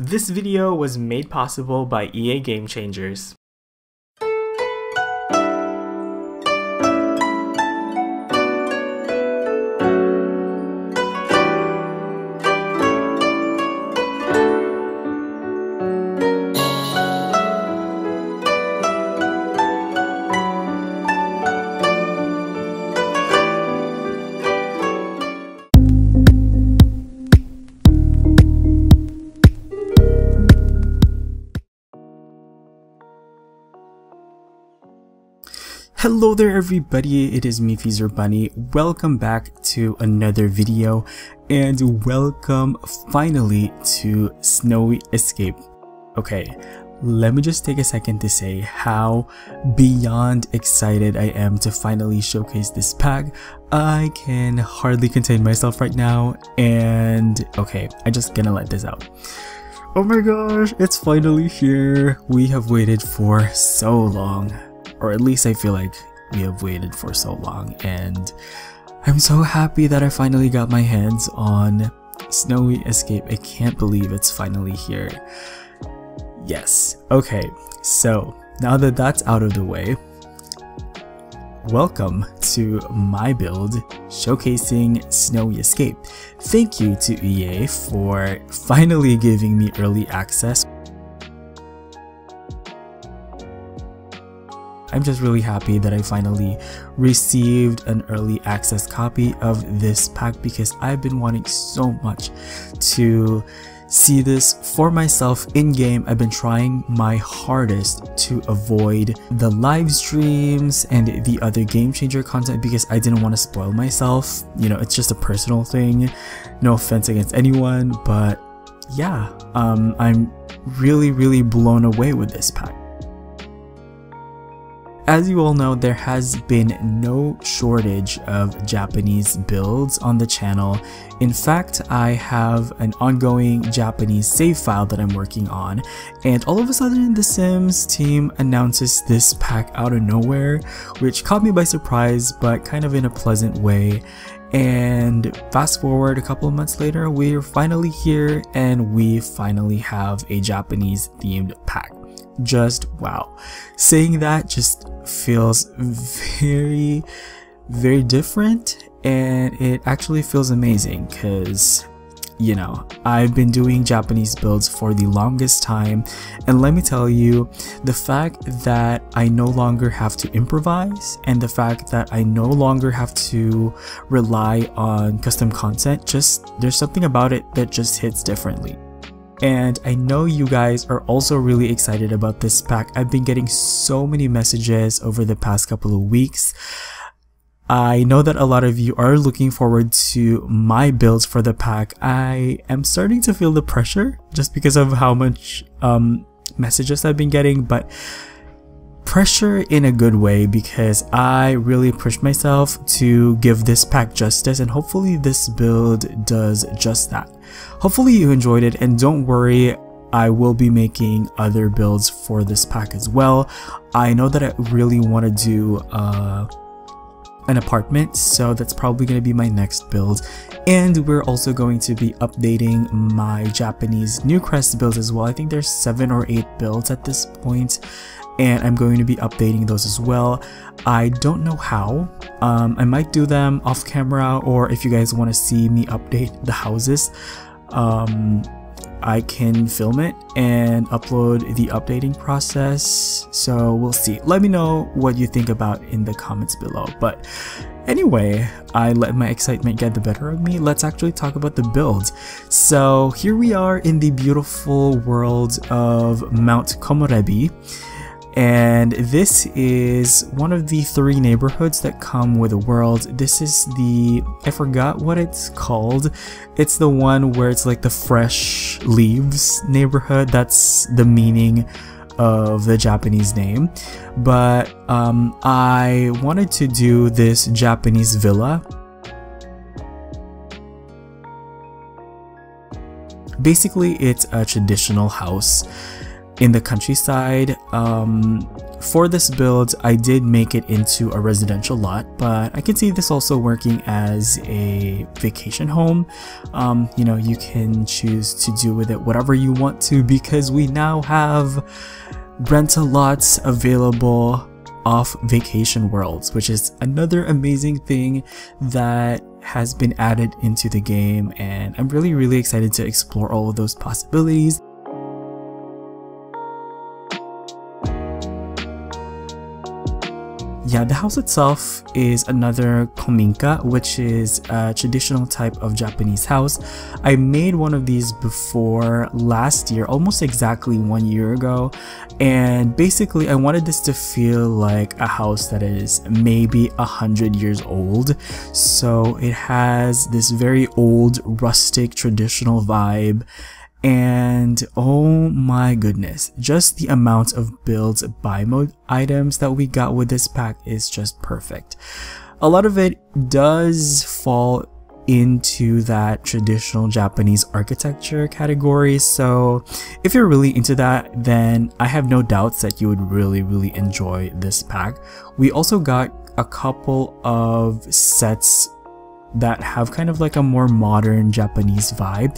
This video was made possible by EA Game Changers. Hello there everybody, it is me XfreezerBunny. Welcome back to another video and welcome finally to Snowy Escape. Okay, let me just take a second to say how beyond excited I am to finally showcase this pack. I can hardly contain myself right now and okay, I'm just gonna let this out. Oh my gosh, it's finally here. We have waited for so long. Or at least I feel like we have waited for so long, and I'm so happy that I finally got my hands on Snowy Escape. I can't believe it's finally here. Yes, okay, so now that that's out of the way, welcome to my build showcasing Snowy Escape. Thank you to EA for finally giving me early access. I'm just really happy that I finally received an early access copy of this pack because I've been wanting so much to see this for myself in game. I've been trying my hardest to avoid the live streams and the other game changer content because I didn't want to spoil myself. You know, it's just a personal thing. No offense against anyone, but yeah, I'm really blown away with this pack. As you all know, there has been no shortage of Japanese builds on the channel. In fact, I have an ongoing Japanese save file that I'm working on, and all of a sudden the Sims team announces this pack out of nowhere, which caught me by surprise, but kind of in a pleasant way. And fast forward a couple of months later, we're finally here and we finally have a Japanese themed pack. Just wow. Saying that just feels very different, and it actually feels amazing because, you know, I've been doing Japanese builds for the longest time, and let me tell you, the fact that I no longer have to improvise and the fact that I no longer have to rely on custom content, just there's something about it that just hits differently. And I know you guys are also really excited about this pack. I've been getting so many messages over the past couple of weeks. I know that a lot of you are looking forward to my builds for the pack. I am starting to feel the pressure just because of how much messages I've been getting, but pressure in a good way because I really pushed myself to give this pack justice, and hopefully this build does just that. Hopefully you enjoyed it, and don't worry, I will be making other builds for this pack as well. I know that I really want to do an apartment, so that's probably going to be my next build, and we're also going to be updating my Japanese New Crest builds as well. I think there's 7 or 8 builds at this point, and I'm going to be updating those as well. I don't know how. I might do them off camera, or if you guys want to see me update the houses, I can film it and upload the updating process, so we'll see. Let me know what you think about in the comments below. But anyway, I let my excitement get the better of me. Let's actually talk about the builds. So here we are in the beautiful world of Mount Komorebi. And this is one of the 3 neighborhoods that come with a world. This is the, I forgot what it's called. It's the one where it's like the fresh leaves neighborhood. That's the meaning of the Japanese name. But I wanted to do this Japanese villa. Basically, it's a traditional house in the countryside. for this build, I did make it into a residential lot, but I can see this also working as a vacation home. You know, you can choose to do with it whatever you want to, because we now have rental lots available off Vacation Worlds, which is another amazing thing that has been added into the game, and I'm really excited to explore all of those possibilities. Yeah, the house itself is another kominka, which is a traditional type of Japanese house. I made one of these before last year, almost exactly 1 year ago, and basically I wanted this to feel like a house that is maybe 100 years old. So it has this very old, rustic, traditional vibe. And oh my goodness, just the amount of build buy mode items that we got with this pack is just perfect. A lot of it does fall into that traditional Japanese architecture category, so if you're really into that, then I have no doubts that you would really enjoy this pack. We also got a couple of sets that have kind of like a more modern Japanese vibe,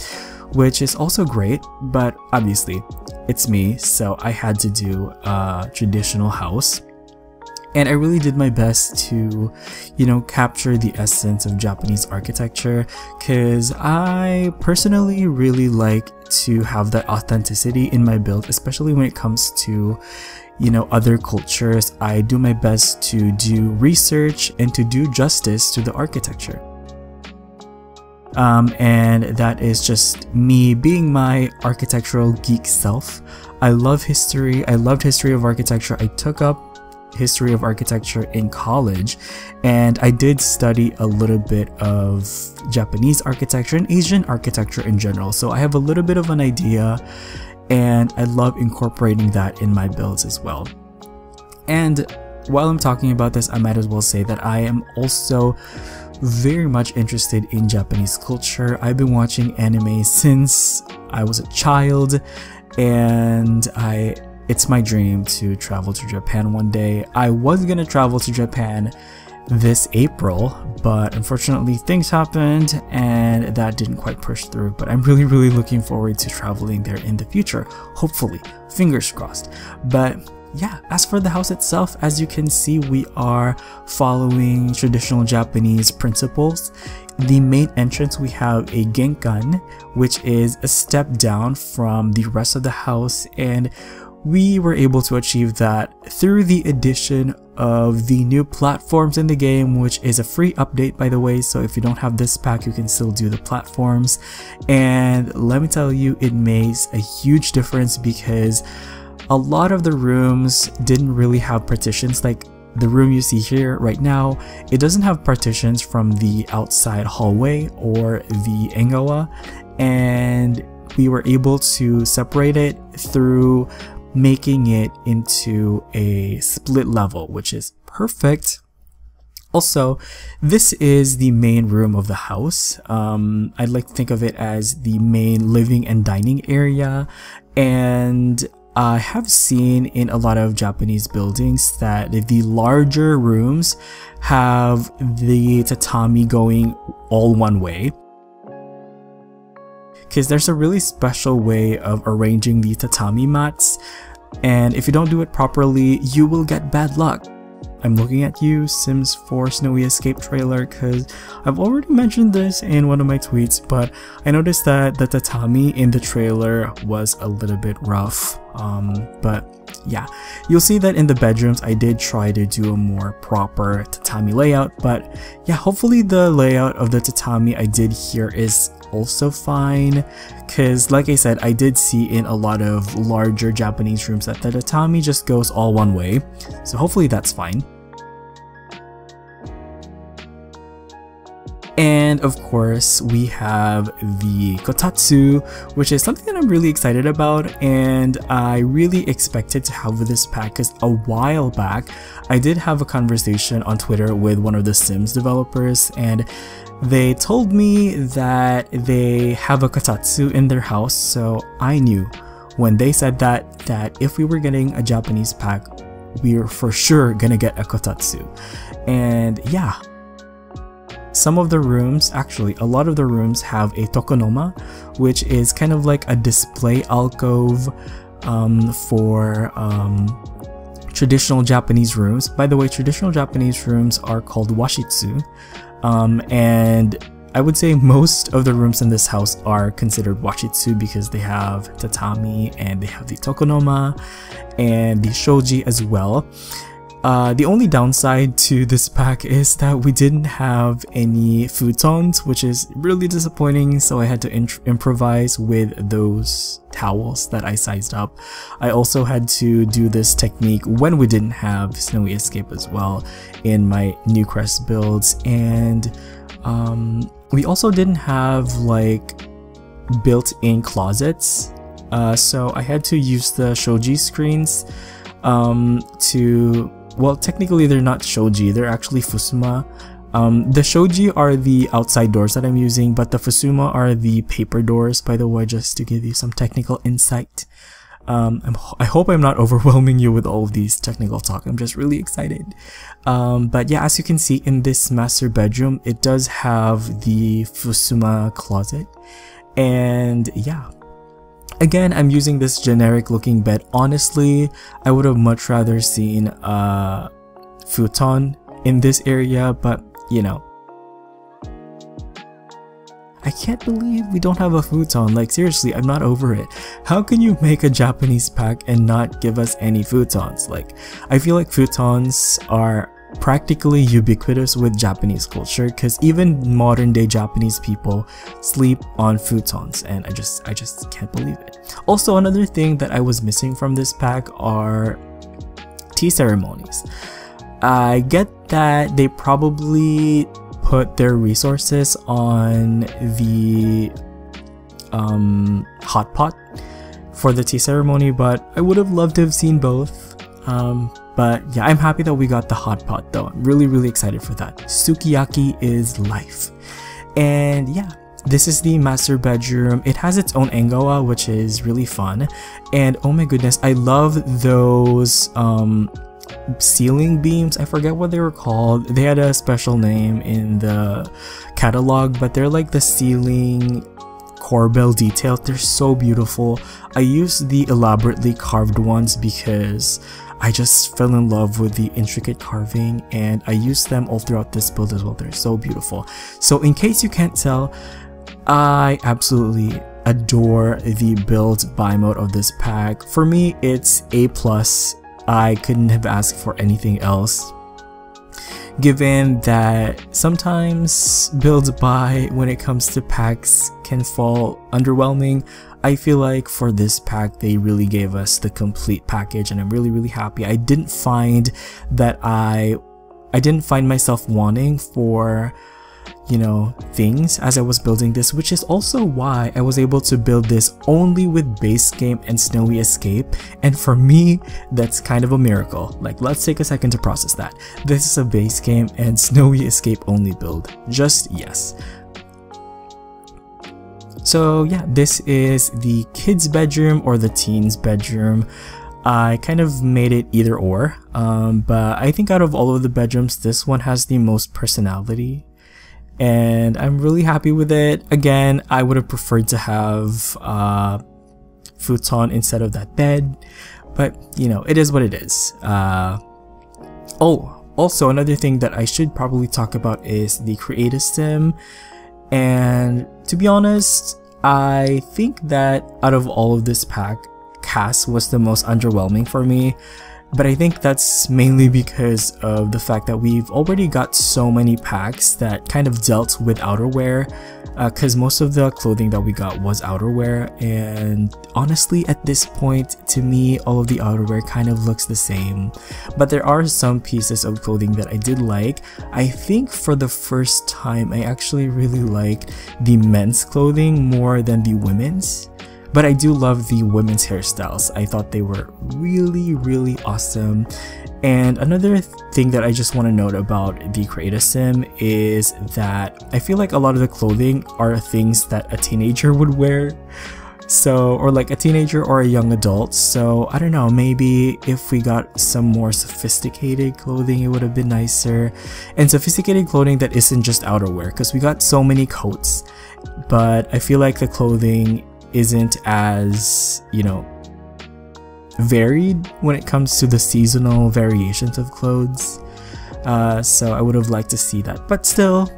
which is also great, but obviously it's me, so I had to do a traditional house. And I really did my best to, you know, capture the essence of Japanese architecture, because I personally really like to have that authenticity in my build, especially when it comes to, you know, other cultures. I do my best to do research and to do justice to the architecture. And that is just me being my architectural geek self. I love history. I loved history of architecture. I took up history of architecture in college, and I did study a little bit of Japanese architecture and Asian architecture in general. So I have a little bit of an idea, and I love incorporating that in my builds as well. And while I'm talking about this, I might as well say that I am also very much interested in Japanese culture. I've been watching anime since I was a child, and it's my dream to travel to Japan one day. I was gonna travel to Japan this April, but unfortunately things happened and that didn't quite push through, but I'm really looking forward to traveling there in the future, hopefully, fingers crossed. But yeah, as for the house itself, as you can see, we are following traditional Japanese principles. The main entrance, we have a genkan, which is a step down from the rest of the house, and we were able to achieve that through the addition of the new platforms in the game, which is a free update, by the way. So if you don't have this pack, you can still do the platforms, and let me tell you, it makes a huge difference, because a lot of the rooms didn't really have partitions. Like the room you see here right now, it doesn't have partitions from the outside hallway or the engawa, and we were able to separate it through making it into a split level, which is perfect. Also, this is the main room of the house. I'd like to think of it as the main living and dining area, and I have seen in a lot of Japanese buildings that the larger rooms have the tatami going all one way, because there's a really special way of arranging the tatami mats, and if you don't do it properly, you will get bad luck. I'm looking at you, Sims 4 Snowy Escape trailer, because I've already mentioned this in one of my tweets, but I noticed that the tatami in the trailer was a little bit rough. But yeah, you'll see that in the bedrooms I did try to do a more proper tatami layout, but yeah, hopefully the layout of the tatami I did here is also fine, because like I said, I did see in a lot of larger Japanese rooms that the tatami just goes all one way, so hopefully that's fine. And of course, we have the kotatsu, which is something that I'm really excited about, and I really expected to have with this pack, because a while back I did have a conversation on Twitter with one of the Sims developers, and they told me that they have a kotatsu in their house. So I knew when they said that if we were getting a Japanese pack, we're for sure gonna get a kotatsu. And yeah, some of the rooms, actually a lot of the rooms, have a tokonoma, which is kind of like a display alcove for traditional Japanese rooms. By the way, traditional Japanese rooms are called washitsu, and I would say most of the rooms in this house are considered washitsu because they have tatami and they have the tokonoma and the shoji as well. The only downside to this pack is that we didn't have any futons, which is really disappointing, so I had to improvise with those towels that I sized up. I also had to do this technique when we didn't have Snowy Escape as well in my New Crest builds, and we also didn't have like built-in closets, so I had to use the shoji screens well, technically they're not shoji, they're actually fusuma. The shoji are the outside doors that I'm using, but the fusuma are the paper doors, by the way, just to give you some technical insight. I hope I'm not overwhelming you with all of these technical talk. I'm just really excited. But yeah, as you can see in this master bedroom, it does have the fusuma closet. And yeah, again, I'm using this generic looking bed. Honestly, I would have much rather seen a futon in this area, but you know, I can't believe we don't have a futon. Like seriously, I'm not over it. How can you make a Japanese pack and not give us any futons? Like, I feel like futons are practically ubiquitous with Japanese culture, because even modern day Japanese people sleep on futons, and I just can't believe it. Also, another thing that I was missing from this pack are tea ceremonies. I get that they probably put their resources on the hot pot for the tea ceremony, but I would have loved to have seen both. But yeah, I'm happy that we got the hot pot though. I'm really excited for that. Sukiyaki is life. And yeah, this is the master bedroom. It has its own engawa, which is really fun. And oh my goodness, I love those ceiling beams. I forget what they were called. They had a special name in the catalog, but they're like the ceiling corbel detail. They're so beautiful. I used the elaborately carved ones because I just fell in love with the intricate carving, and I used them all throughout this build as well. They're so beautiful. So in case you can't tell, I absolutely adore the build buy mode of this pack. For me, it's A+. I couldn't have asked for anything else, given that sometimes build buy when it comes to packs can fall underwhelming. I feel like for this pack they really gave us the complete package, and I'm really happy. I didn't find that I didn't find myself wanting for, you know, things as I was building this, which is also why I was able to build this only with Basegame and Snowy Escape, and for me that's kind of a miracle. Like, let's take a second to process that. This is a Basegame and Snowy Escape only build, just yes. So yeah, this is the kids bedroom or the teens bedroom. I kind of made it either or, but I think out of all of the bedrooms, this one has the most personality, and I'm really happy with it. Again, I would have preferred to have futon instead of that bed, but you know, it is what it is. Oh, also another thing that I should probably talk about is the creative sim. And to be honest, I think that out of all of this pack, Cass was the most underwhelming for me. But I think that's mainly because of the fact that we've already got so many packs that kind of dealt with outerwear, because most of the clothing that we got was outerwear, and honestly at this point, to me, all of the outerwear kind of looks the same. But there are some pieces of clothing that I did like. I think for the first time I actually really liked the men's clothing more than the women's. But I do love the women's hairstyles. I thought they were really awesome. And another thing that I just want to note about the creative sim is that I feel like a lot of the clothing are things that a teenager would wear. So, or like a teenager or a young adult. So I don't know, maybe if we got some more sophisticated clothing, it would have been nicer. And sophisticated clothing that isn't just outerwear, because we got so many coats, but I feel like the clothing isn't as, you know, varied when it comes to the seasonal variations of clothes. So I would have liked to see that, but still,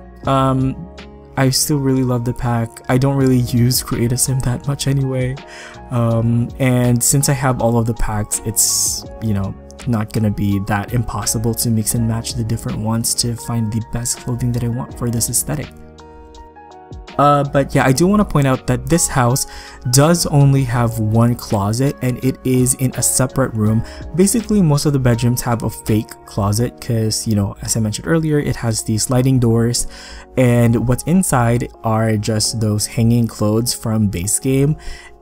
I still really love the pack. I don't really use Create a Sim that much anyway, and since I have all of the packs, it's, you know, not gonna be that impossible to mix and match the different ones to find the best clothing that I want for this aesthetic. But yeah, I do want to point out that this house does only have one closet, and it is in a separate room. Basically, most of the bedrooms have a fake closet because, you know, as I mentioned earlier, it has these sliding doors, and what's inside are just those hanging clothes from Basegame,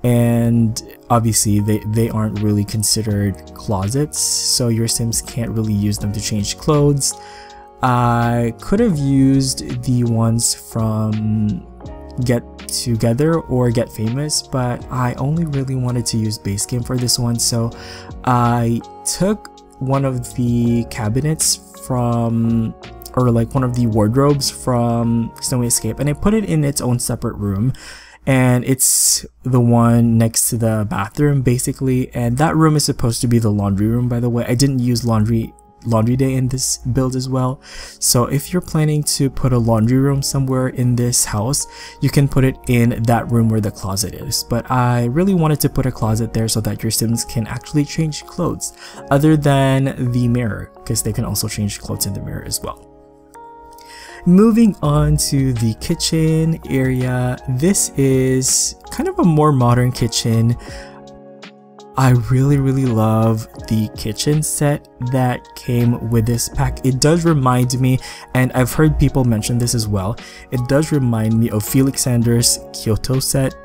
and obviously they aren't really considered closets, so your Sims can't really use them to change clothes. I could have used the ones from Get Together or Get Famous, but I only really wanted to use Basegame for this one, so I took one of the cabinets from, or like one of the wardrobes from Snowy Escape, and I put it in its own separate room, and it's the one next to the bathroom basically, and that room is supposed to be the laundry room, by the way. I didn't use laundry day in this build as well, so if you're planning to put a laundry room somewhere in this house, you can put it in that room where the closet is, but I really wanted to put a closet there so that your Sims can actually change clothes other than the mirror, because they can also change clothes in the mirror as well. Moving on to the kitchen area, this is kind of a more modern kitchen. I really love the kitchen set that came with this pack. It does remind me, and I've heard people mention this as well, it does remind me of Felixander's Kyoto set,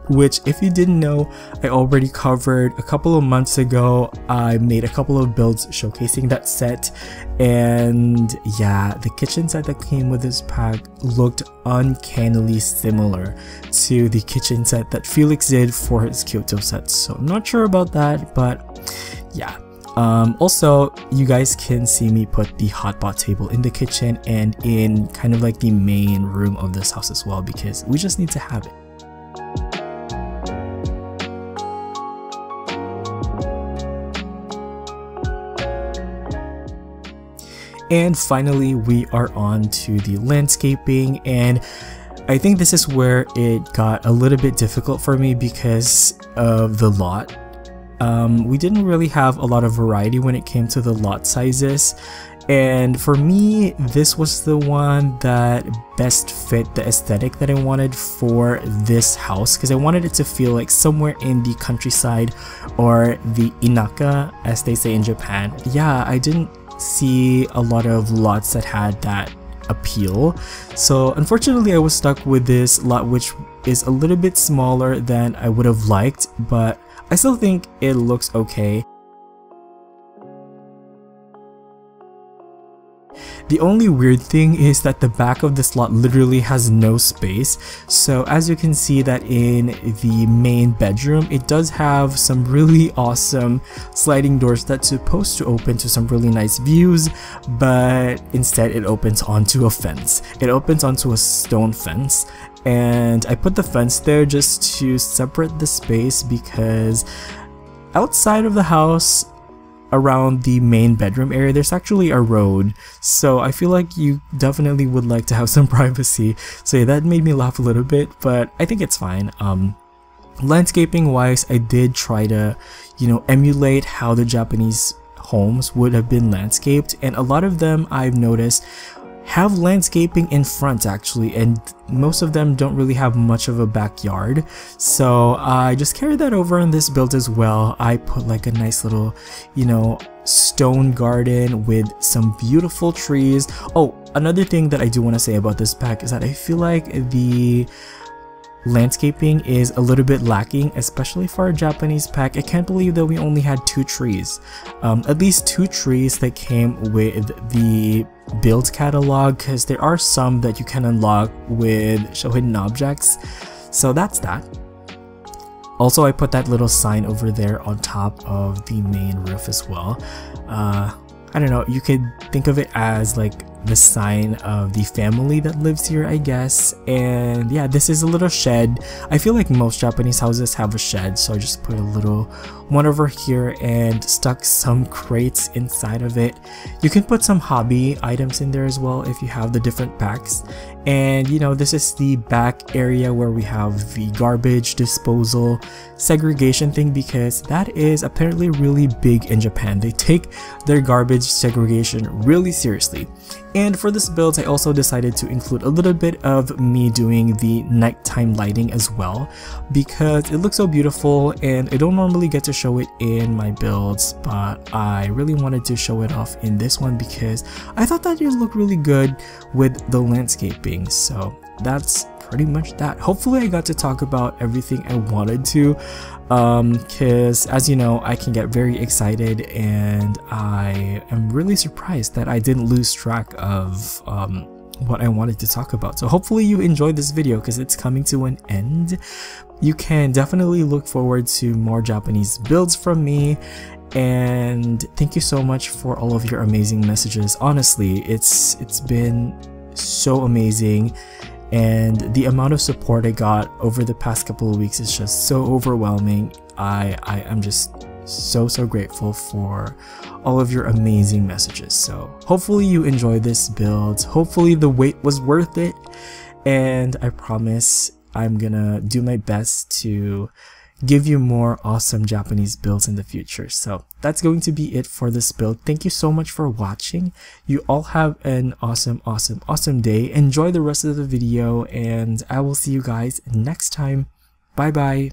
which, if you didn't know, I already covered a couple of months ago. I made a couple of builds showcasing that set, and yeah, the kitchen set that came with this pack looked uncannily similar to the kitchen set that Felix did for his Kyoto set, so I'm not sure about that, but yeah. Also, you guys can see me put the hotpot table in the kitchen and in kind of like the main room of this house as well, because we just need to have it. And finally, we are on to the landscaping, and I think this is where it got a little bit difficult for me because of the lot. We didn't really have a lot of variety when it came to the lot sizes, and for me, this was the one that best fit the aesthetic that I wanted for this house, because I wanted it to feel like somewhere in the countryside or the inaka, as they say in Japan. Yeah, I didn't see a lot of lots that had that appeal, so unfortunately I was stuck with this lot, which is a little bit smaller than I would have liked, but I still think it looks okay. The only weird thing is that the back of this lot literally has no space, so as you can see that in the main bedroom, it does have some really awesome sliding doors that's supposed to open to some really nice views, but instead it opens onto a fence. It opens onto a stone fence, and I put the fence there just to separate the space because outside of the house, around the main bedroom area, there's actually a road, so I feel like you definitely would like to have some privacy. So yeah, that made me laugh a little bit, but I think it's fine. Landscaping wise, I did try to, you know, emulate how the Japanese homes would have been landscaped, and a lot of them I've noticed have landscaping in front actually, and most of them don't really have much of a backyard, so I just carried that over in this build as well. I put like a nice little, you know, stone garden with some beautiful trees. Oh, another thing that I do want to say about this pack is that I feel like the landscaping is a little bit lacking, especially for a Japanese pack. I can't believe that we only had 2 trees, at least 2 trees that came with the build catalog, because there are some that you can unlock with show hidden objects, so that's that. Also, I put that little sign over there on top of the main roof as well. I don't know, you could think of it as like the sign of the family that lives here, I guess. And yeah, this is a little shed. I feel like most Japanese houses have a shed, so I just put a little one over here and stuck some crates inside of it. You can put some hobby items in there as well if you have the different packs. And you know, this is the back area where we have the garbage disposal segregation thing, because that is apparently really big in Japan. They take their garbage segregation really seriously. And for this build, I also decided to include a little bit of me doing the nighttime lighting as well, because it looks so beautiful and I don't normally get to show it in my builds, but I really wanted to show it off in this one because I thought that it would look really good with the landscaping. So that's pretty much that. Hopefully I got to talk about everything I wanted to, because as you know, I can get very excited and I am really surprised that I didn't lose track of what I wanted to talk about. So hopefully you enjoyed this video because it's coming to an end. You can definitely look forward to more Japanese builds from me, and thank you so much for all of your amazing messages. Honestly, it's been so amazing, and the amount of support I got over the past couple of weeks is just so overwhelming. I am just so grateful for all of your amazing messages. So hopefully you enjoyed this build. Hopefully the wait was worth it, and I promise I'm gonna do my best to give you more awesome Japanese builds in the future. So that's going to be it for this build. Thank you so much for watching. You all have an awesome day. Enjoy the rest of the video, and I will see you guys next time. Bye bye.